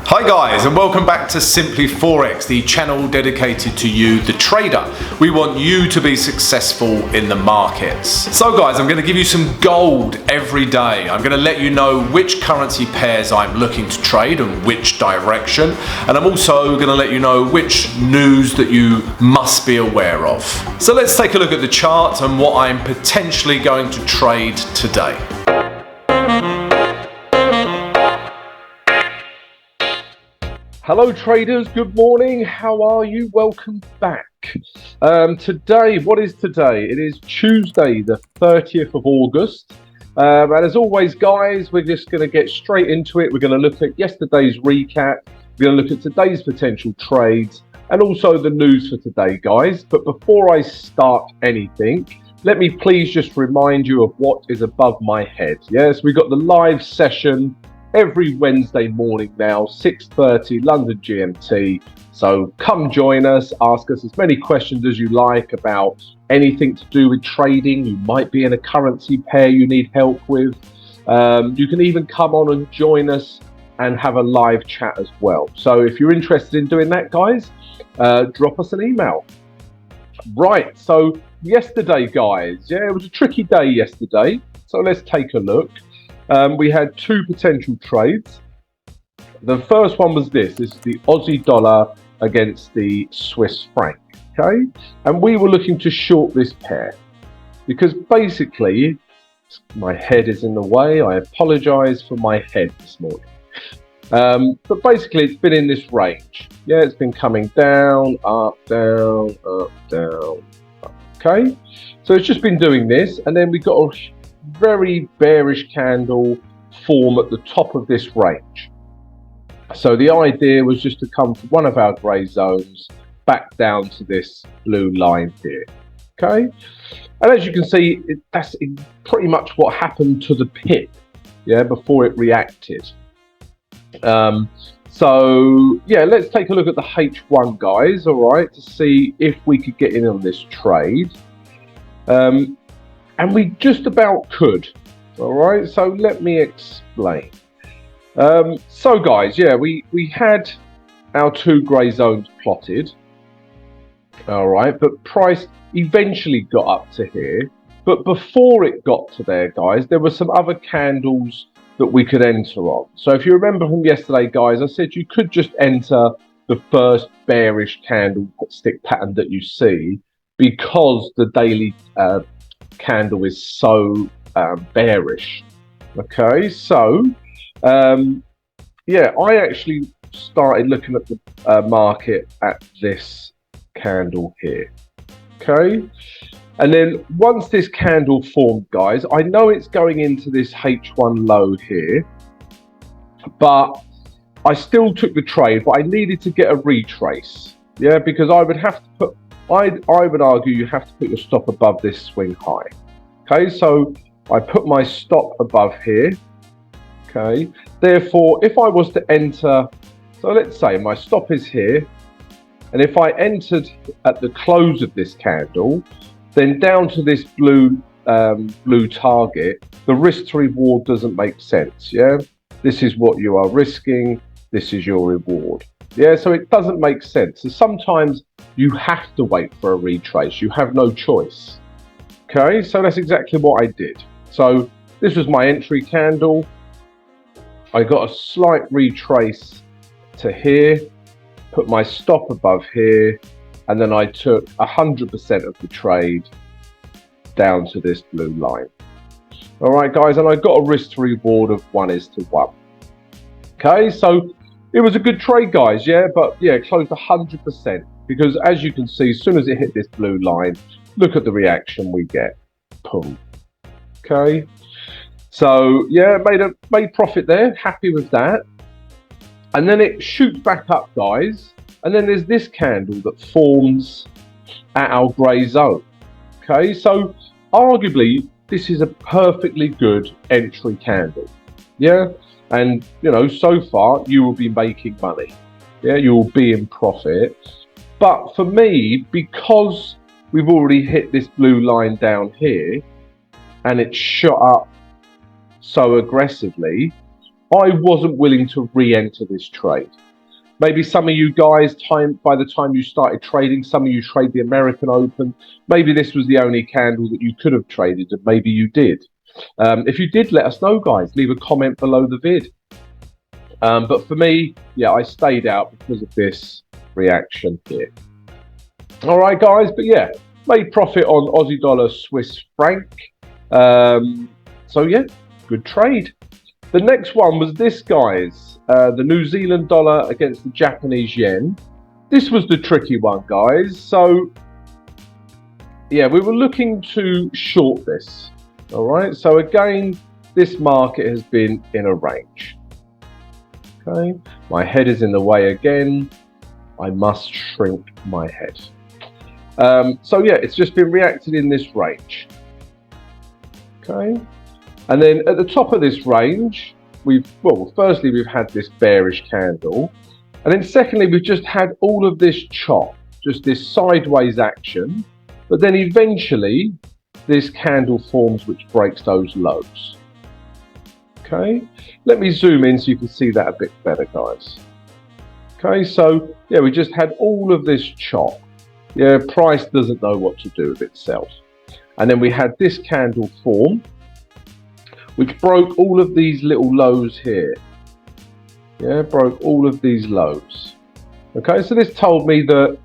Hi guys, and welcome back to Simply Forex, the channel dedicated to you, the trader. We want you to be successful in the markets. So guys, I'm going to give you some gold every day. I'm going to let you know which currency pairs I'm looking to trade and which direction. And I'm also going to let you know which news that you must be aware of. So let's take a look at the chart and what I'm potentially going to trade today. Hello traders, good morning, how are you? Welcome back. Today, what is today? It is Tuesday the 30th of August. And as always guys, we're just going to get straight into it. We're going to look at yesterday's recap, we're going to look at today's potential trades and also the news for today guys. But before I start anything, let me please just remind you of what is above my head. Yes, we've got the live session every Wednesday morning now, 6:30 London GMT. So come join us, ask us as many questions as you like about anything to do with trading. You might be in a currency pair you need help with. You can even come on and join us and have a live chat as well. So if you're interested in doing that, guys, drop us an email. Right, so yesterday, guys, yeah, it was a tricky day yesterday. So let's take a look. We had two potential trades. The first one was this is the Aussie dollar against the Swiss franc, okay? And we were looking to short this pair because basically, my head is in the way. I apologize for my head this morning. But basically, it's been in this range. Yeah, it's been coming down, up, down, up, down, up, okay? So it's just been doing this, and then we got a very bearish candle form at the top of this range. So the idea was just to come from one of our grey zones back down to this blue line here, okay? And as you can see, that's pretty much what happened to the pip, yeah, before it reacted. So yeah, let's take a look at the H1 guys, all right, to see if we could get in on this trade. And we just about could, all right? So let me explain. So guys, yeah, we had our two grey zones plotted, all right? But price eventually got up to here. But before it got to there, guys, there were some other candles that we could enter on. So if you remember from yesterday, guys, I said you could just enter the first bearish candlestick pattern that you see because the daily candle is so bearish. Okay, so yeah, I actually started looking at the market at this candle here. Okay, and then once this candle formed, guys, I know it's going into this H1 low here, but I still took the trade, but I needed to get a retrace. Yeah, because I would have to put I would argue you have to put your stop above this swing high. Okay, so I put my stop above here. Okay, therefore, if I was to enter, so let's say my stop is here, and if I entered at the close of this candle, then down to this blue target, the risk to reward doesn't make sense. Yeah, this is what you are risking. This is your reward. Yeah, so it doesn't make sense. So sometimes you have to wait for a retrace. You have no choice. Okay, so that's exactly what I did. So this was my entry candle. I got a slight retrace to here, put my stop above here, and then I took 100% of the trade down to this blue line. All right, guys, and I got a risk to reward of 1:1. Okay, so it was a good trade, guys, yeah, but yeah, closed 100%. Because as you can see, as soon as it hit this blue line, look at the reaction we get. Boom. Okay. So yeah, made profit there. Happy with that. And then it shoots back up, guys. And then there's this candle that forms at our grey zone. Okay. So arguably, this is a perfectly good entry candle. Yeah. And you know, so far you will be making money. Yeah, you will be in profit. But for me, because we've already hit this blue line down here and it's shot up so aggressively, I wasn't willing to re-enter this trade. Maybe some of you guys, by the time you started trading, some of you trade the American Open. Maybe this was the only candle that you could have traded, and maybe you did. If you did, let us know, guys. Leave a comment below the vid. But for me, yeah, I stayed out because of this reaction here. All right, guys. But yeah, made profit on Aussie dollar, Swiss franc. So yeah, good trade. The next one was this, guys. The New Zealand dollar against the Japanese yen. This was the tricky one, guys. So yeah, we were looking to short this. All right. So again, this market has been in a range. Okay. My head is in the way again. I must shrink my head. So yeah, it's just been reacted in this range. Okay. And then at the top of this range, firstly, we've had this bearish candle. And then secondly, we've just had all of this chop, just this sideways action. But then eventually, this candle forms which breaks those lows. Okay, let me zoom in so you can see that a bit better, guys. Okay, so yeah, we just had all of this chop. Yeah, price doesn't know what to do with itself. And then we had this candle form, which broke all of these little lows here. Yeah, broke all of these lows. Okay, so this told me that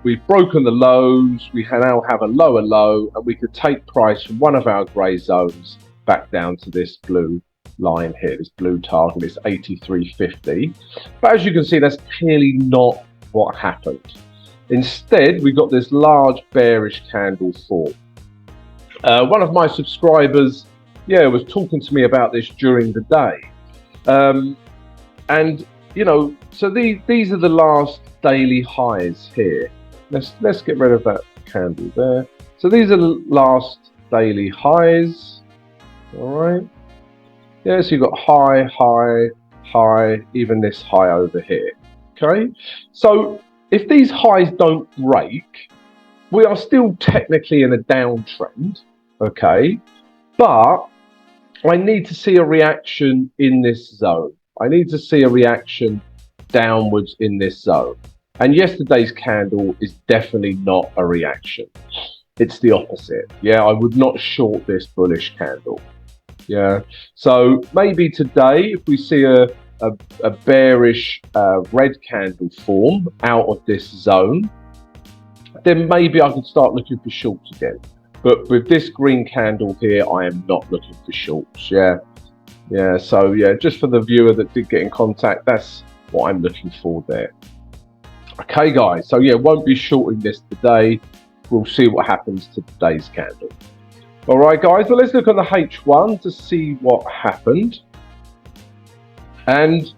we've broken the lows, we now have a lower low, and we could take price from one of our grey zones back down to this blue line here, this blue target, this 83.50. But as you can see, that's clearly not what happened. Instead, we got this large bearish candle form. One of my subscribers, yeah, was talking to me about this during the day. And, you know, so these are the last daily highs here. Let's get rid of that candle there. So these are the last daily highs. All right. Yeah, so you've got high, high, high, even this high over here. Okay. So if these highs don't break, we are still technically in a downtrend. Okay. But I need to see a reaction in this zone. I need to see a reaction downwards in this zone. And yesterday's candle is definitely not a reaction. It's the opposite. Yeah, I would not short this bullish candle. Yeah, so maybe today, if we see a bearish red candle form out of this zone, then maybe I could start looking for shorts again. But with this green candle here, I am not looking for shorts. Yeah. So yeah, just for the viewer that did get in contact, that's what I'm looking for there. Okay, guys. So yeah, won't be shorting this today. We'll see what happens to today's candle. All right, guys. Well, let's look at the H1 to see what happened. And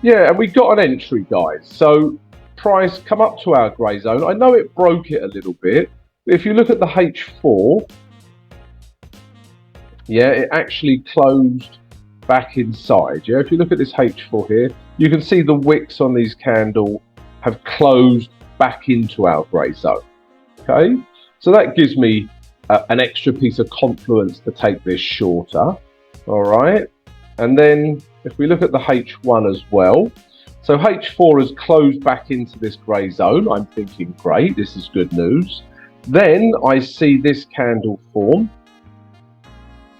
yeah, and we got an entry, guys. So price come up to our grey zone. I know it broke it a little bit. If you look at the H4, yeah, it actually closed back inside. Yeah, if you look at this H4 here, you can see the wicks on these candles have closed back into our grey zone. Okay, so that gives me an extra piece of confluence to take this shorter. All right, and then if we look at the H1 as well, so H4 has closed back into this grey zone. I'm thinking, great, this is good news. Then I see this candle form.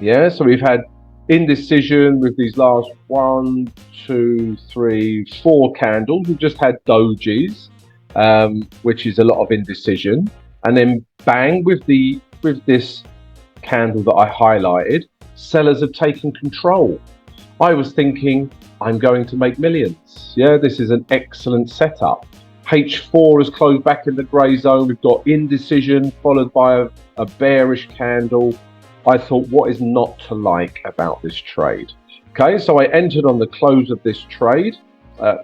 Yeah, so we've had indecision with these last 1, 2, 3, 4 candles. We've just had dojis, which is a lot of indecision. And then bang, with this candle that I highlighted, sellers have taken control. I was thinking, I'm going to make millions. Yeah, this is an excellent setup. H4 has closed back in the grey zone. We've got indecision followed by a bearish candle. I thought, what is not to like about this trade? Okay, so I entered on the close of this trade. I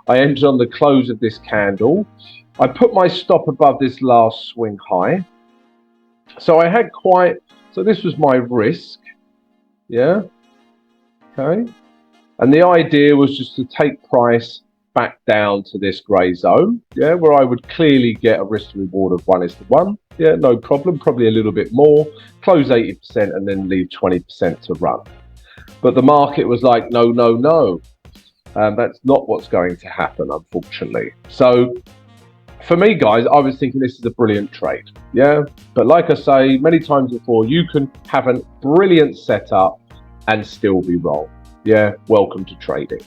entered on the close of this candle. I put my stop above this last swing high. So I had so this was my risk. Yeah, okay. And the idea was just to take price back down to this grey zone, yeah, where I would clearly get a risk to reward of 1:1. Yeah, no problem, probably a little bit more, close 80% and then leave 20% to run. But the market was like, no, no, no. That's not what's going to happen, unfortunately. So for me, guys, I was thinking this is a brilliant trade. Yeah. But like I say, many times before, you can have a brilliant setup and still be wrong. Yeah. Welcome to trading.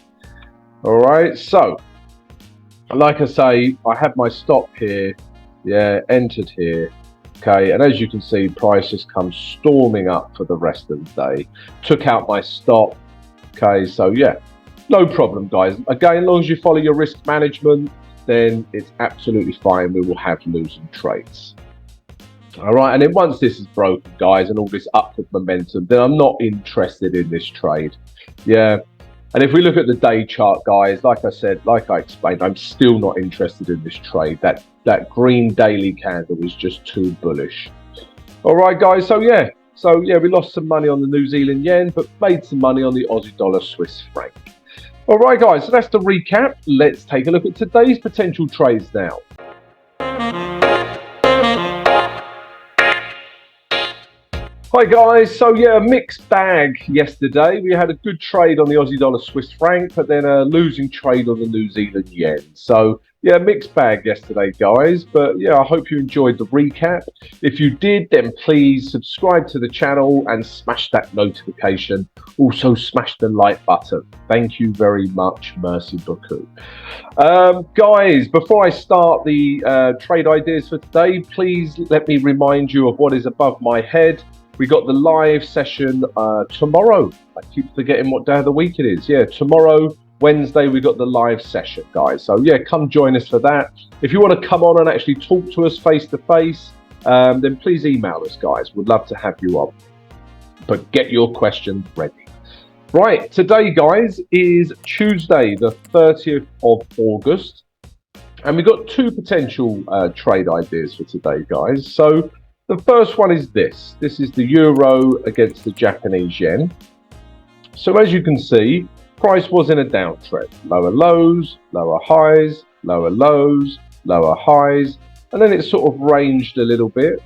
All right. So like I say, I had my stop here. Yeah. Entered here. Okay, and as you can see, price has come storming up for the rest of the day. Took out my stop. Okay, so yeah, no problem, guys. Again, as long as you follow your risk management, then it's absolutely fine. We will have losing trades. All right, and then once this is broken, guys, and all this upward momentum, then I'm not interested in this trade. Yeah. And if we look at the day chart, guys, like I said, like I explained, I'm still not interested in this trade. That green daily candle was just too bullish. All right, guys. So yeah, we lost some money on the New Zealand yen, but made some money on the Aussie dollar Swiss franc. All right, guys. So that's the recap. Let's take a look at today's potential trades now. Hi guys, so yeah, a mixed bag yesterday. We had a good trade on the Aussie dollar Swiss franc, but then a losing trade on the New Zealand yen. So yeah, mixed bag yesterday, guys. But yeah, I hope you enjoyed the recap. If you did, then please subscribe to the channel and smash that notification. Also smash the like button. Thank you very much. Merci beaucoup. Guys, before I start the trade ideas for today, please let me remind you of what is above my head. We got the live session tomorrow. I keep forgetting what day of the week it is. Yeah, tomorrow, Wednesday, we got the live session, guys. So yeah, come join us for that. If you want to come on and actually talk to us face to face, then please email us, guys. We'd love to have you on. But get your questions ready. Right, today, guys, is Tuesday, the 30th of August. And we've got two potential trade ideas for today, guys. So the first one is this. This is the euro against the Japanese yen. So as you can see, price was in a downtrend. Lower lows, lower highs, lower lows, lower highs. And then it sort of ranged a little bit.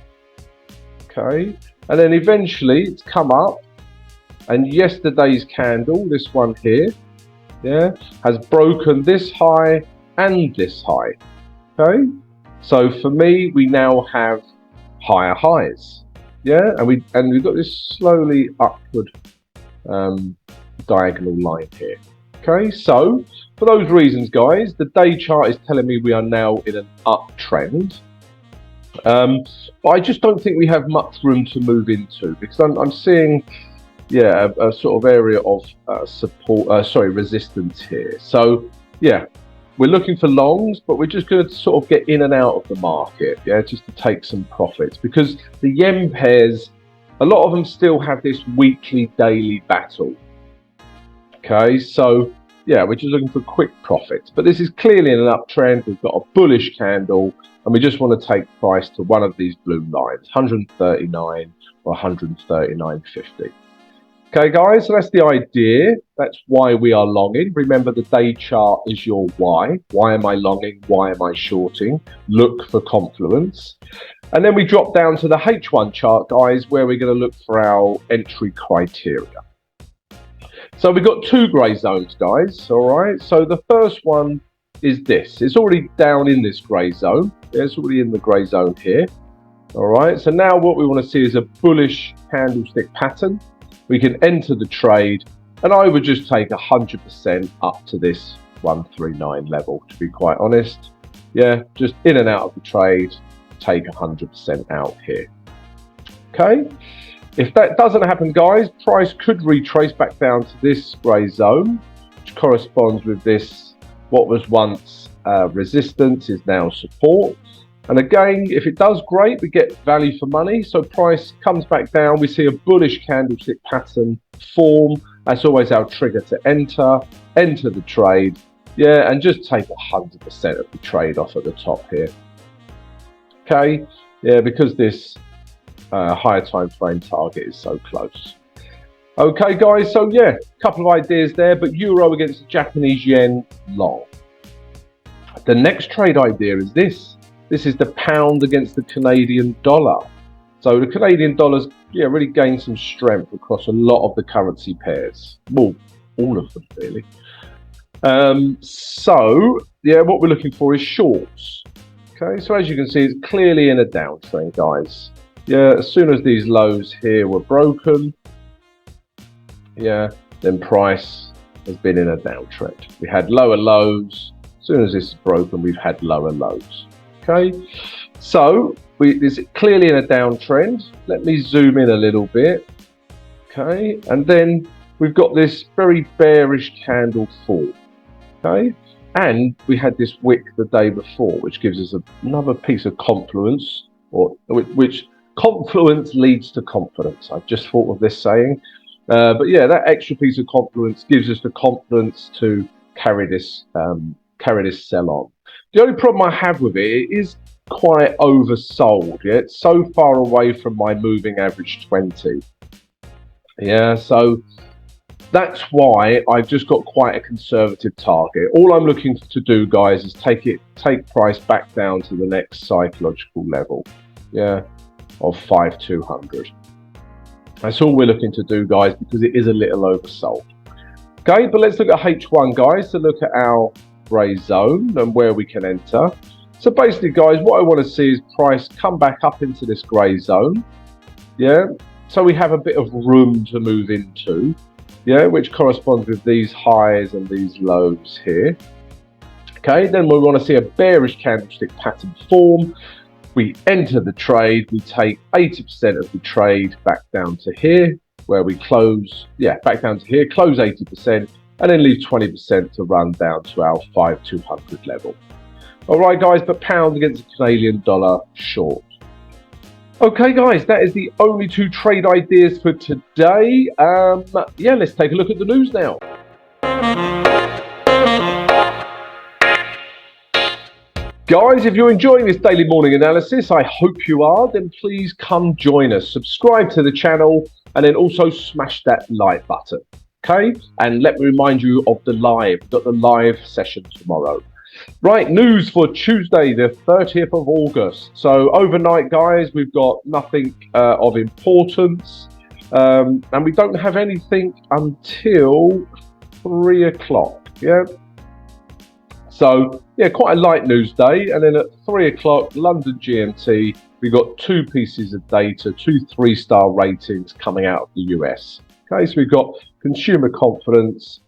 Okay. And then eventually it's come up. And yesterday's candle, this one here, yeah, has broken this high and this high. Okay. So for me, we now have higher highs, yeah, and we've got this slowly upward diagonal line here. Okay, so for those reasons, guys, the day chart is telling me we are now in an uptrend, but I just don't think we have much room to move into, because I'm seeing, yeah, a sort of area of resistance here. So yeah, we're looking for longs, but we're just going to sort of get in and out of the market, yeah, just to take some profits, because the yen pairs, a lot of them still have this weekly, daily battle. Okay, so yeah, we're just looking for quick profits, but this is clearly an uptrend. We've got a bullish candle, and we just want to take price to one of these blue lines, 139 or 139.50. Okay, guys, so that's the idea. That's why we are longing. Remember, the day chart is your why. Why am I longing? Why am I shorting? Look for confluence. And then we drop down to the H1 chart, guys, where we're going to look for our entry criteria. So we've got two grey zones, guys. All right. So the first one is this. It's already down in this grey zone. It's already in the grey zone here. All right. So now what we want to see is a bullish candlestick pattern. We can enter the trade, and I would just take 100% up to this 139 level, to be quite honest. Yeah, just in and out of the trade, take 100% out here. Okay, if that doesn't happen, guys, price could retrace back down to this grey zone, which corresponds with this, what was once resistance is now support. And again, if it does, great, we get value for money. So price comes back down. We see a bullish candlestick pattern form. That's always our trigger to enter the trade. Yeah, and just take 100% of the trade off at the top here. Okay, yeah, because this higher time frame target is so close. Okay, guys, so yeah, a couple of ideas there, but euro against the Japanese yen long. The next trade idea is this. This is the pound against the Canadian dollar. So the Canadian dollar's yeah, really gained some strength across a lot of the currency pairs. Well, all of them really. So yeah, what we're looking for is shorts. Okay, so as you can see, it's clearly in a downtrend, guys. Yeah, as soon as these lows here were broken, yeah, then price has been in a downtrend. We had lower lows. As soon as this is broken, we've had lower lows. Okay, so it's clearly in a downtrend. Let me zoom in a little bit. Okay, and then we've got this very bearish candle fall. Okay, and we had this wick the day before, which gives us another piece of confluence, or which confluence leads to confidence. I've just thought of this saying. But yeah, that extra piece of confluence gives us the confidence to carry this sell on. The only problem I have with it is quite oversold. Yeah, it's so far away from my moving average 20. Yeah, so that's why I've just got quite a conservative target. All I'm looking to do, guys, is take price back down to the next psychological level. Yeah, of 5,200. That's all we're looking to do, guys, because it is a little oversold. Okay, but let's look at H1, guys, to look at our grey zone and where we can enter. So basically, guys, what I want to see is price come back up into this grey zone. Yeah, so we have a bit of room to move into. Yeah, which corresponds with these highs and these lows here. Okay, then we want to see a bearish candlestick pattern form. We enter the trade, we take 80% of the trade back down to here, where we close, yeah, back down to here, close 80%, and then leave 20% to run down to our 5,200 level. All right, guys, but pound against the Canadian dollar short. Okay, guys, that is the only two trade ideas for today. Yeah, let's take a look at the news now. Guys, if you're enjoying this daily morning analysis, I hope you are, then please come join us. Subscribe to the channel and then also smash that like button. Okay? And let me remind you of the live. We've got the live session tomorrow. Right, news for Tuesday, the 30th of August. So overnight, guys, we've got nothing of importance. And we don't have anything until 3 o'clock. Yeah? So, yeah, quite a light news day. And then at 3 o'clock, London GMT, we've got two pieces of data, two 3-star ratings coming out of the US. Okay, so we've got consumer confidence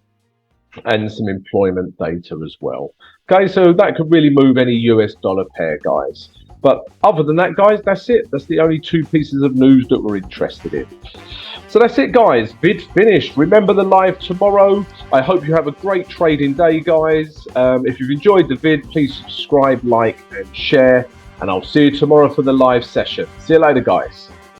and some employment data as well. Okay, so that could really move any US dollar pair, guys. But other than that, guys, that's it. That's the only two pieces of news that we're interested in. So that's it, guys. Vid finished. Remember the live tomorrow. I hope you have a great trading day, guys. If you've enjoyed the vid, please subscribe, like, and share. And I'll see you tomorrow for the live session. See you later, guys.